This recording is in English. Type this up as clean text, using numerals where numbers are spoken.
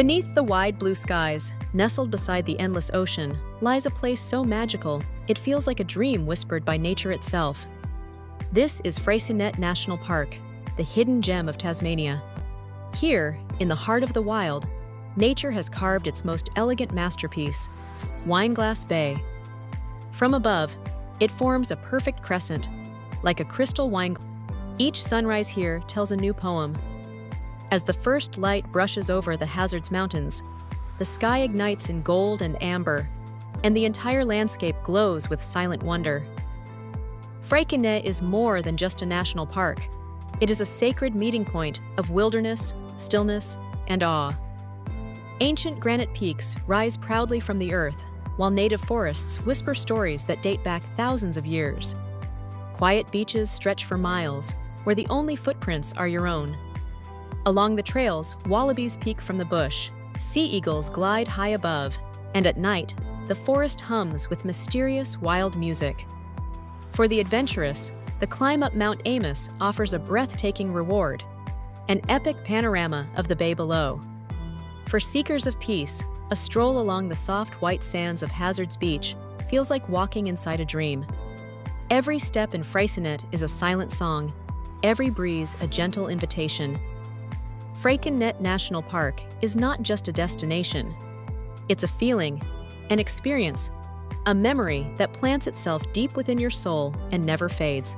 Beneath the wide blue skies, nestled beside the endless ocean, lies a place so magical, it feels like a dream whispered by nature itself. This is Freycinet National Park, the hidden gem of Tasmania. Here, in the heart of the wild, nature has carved its most elegant masterpiece, Wineglass Bay. From above, it forms a perfect crescent, like a crystal wine. Each sunrise here tells a new poem. As the first light brushes over the Hazards Mountains, the sky ignites in gold and amber, and the entire landscape glows with silent wonder. Freycinet is more than just a national park. It is a sacred meeting point of wilderness, stillness, and awe. Ancient granite peaks rise proudly from the earth, while native forests whisper stories that date back thousands of years. Quiet beaches stretch for miles, where the only footprints are your own. Along the trails, wallabies peek from the bush, sea eagles glide high above, and at night, the forest hums with mysterious wild music. For the adventurous, the climb up Mount Amos offers a breathtaking reward, an epic panorama of the bay below. For seekers of peace, a stroll along the soft white sands of Hazards Beach feels like walking inside a dream. Every step in Freycinet is a silent song, every breeze a gentle invitation. Freycinet National Park is not just a destination. It's a feeling, an experience, a memory that plants itself deep within your soul and never fades.